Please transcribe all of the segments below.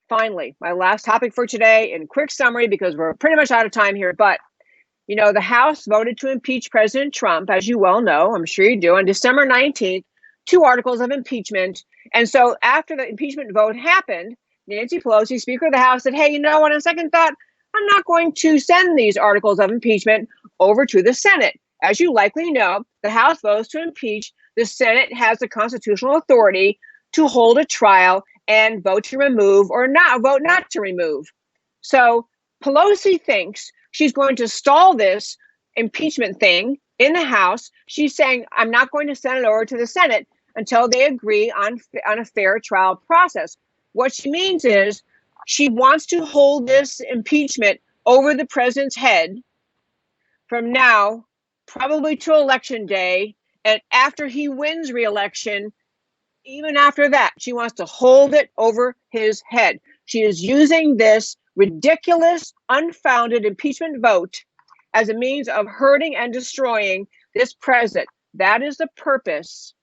Finally, my last topic for today in quick summary, because we're pretty much out of time here. But, the House voted to impeach President Trump, as you well know, I'm sure you do, on December 19th, two articles of impeachment. And so after the impeachment vote happened, Nancy Pelosi, Speaker of the House, said, hey, you know what, on second thought, I'm not going to send these articles of impeachment over to the Senate. As you likely know, the House votes to impeach. The Senate has the constitutional authority to hold a trial and vote to remove or not vote not to remove. So Pelosi thinks she's going to stall this impeachment thing in the House. She's saying, I'm not going to send it over to the Senate until they agree on a fair trial process. What she means is she wants to hold this impeachment over the president's head from now, probably to Election Day. And after he wins re-election, even after that, she wants to hold it over his head. She is using this ridiculous, unfounded impeachment vote as a means of hurting and destroying this president. That is the purpose.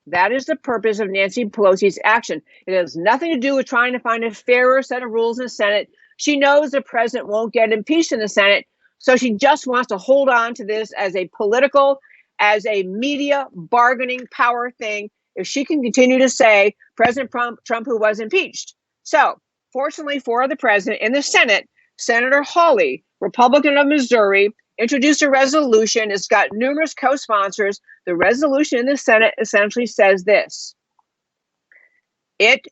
That is the purpose of Nancy Pelosi's action. It has nothing to do with trying to find a fairer set of rules in the Senate. She knows the president won't get impeached in the Senate, so she just wants to hold on to this as a political, as a media bargaining power thing, if she can continue to say President Trump who was impeached. So, fortunately for the president in the Senate, Senator Hawley, Republican of Missouri, introduced a resolution. It's got numerous co-sponsors. The resolution in the Senate essentially says this. It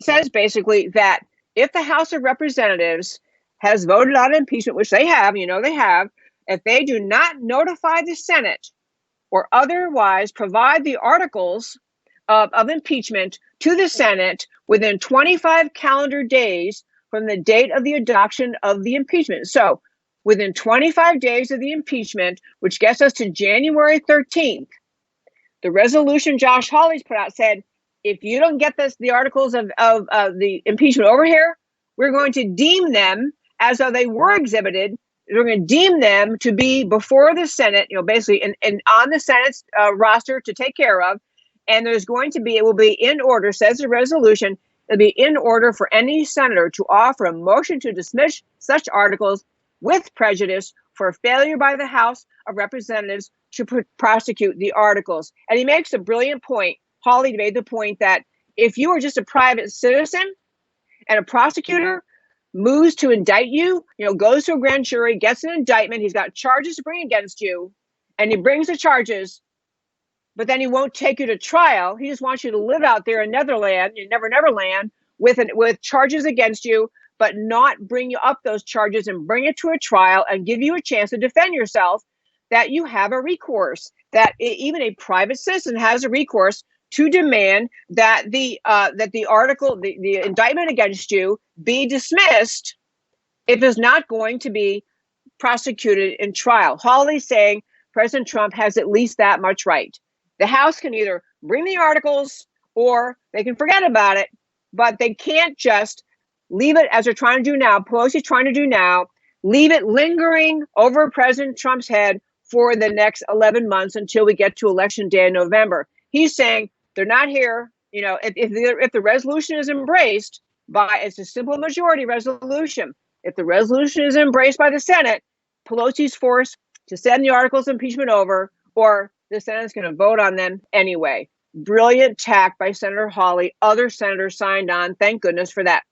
says basically that if the House of Representatives has voted on impeachment, which they have, they have, if they do not notify the Senate or otherwise provide the articles of impeachment to the Senate within 25 calendar days from the date of the adoption of the impeachment. So within 25 days of the impeachment, which gets us to January 13th, the resolution Josh Hawley's put out said, if you don't get the articles of the impeachment over here, we're going to deem them as though they were exhibited. We're going to deem them to be before the Senate, basically and on the Senate's roster to take care of. And there's going to be, it will be in order, says the resolution, it'll be in order for any senator to offer a motion to dismiss such articles with prejudice for failure by the House of Representatives to prosecute the articles. And he makes a brilliant point. Hawley made the point that if you are just a private citizen and a prosecutor moves to indict you, goes to a grand jury, gets an indictment, he's got charges to bring against you, and he brings the charges, but then he won't take you to trial. He just wants you to live out there in Neverland, Neverland, with charges against you, but not bring you up those charges and bring it to a trial and give you a chance to defend yourself, that you have a recourse, that even a private citizen has a recourse to demand that the indictment against you be dismissed if it's not going to be prosecuted in trial. Hawley's saying President Trump has at least that much right. The House can either bring the articles or they can forget about it, but they can't just leave it as they're trying to do now. Pelosi's trying to do now, leave it lingering over President Trump's head for the next 11 months until we get to Election Day in November. He's saying they're not here. If the resolution is embraced it's a simple majority resolution. If the resolution is embraced by the Senate, Pelosi's forced to send the articles of impeachment over, or the Senate's going to vote on them anyway. Brilliant tack by Senator Hawley. Other senators signed on. Thank goodness for that.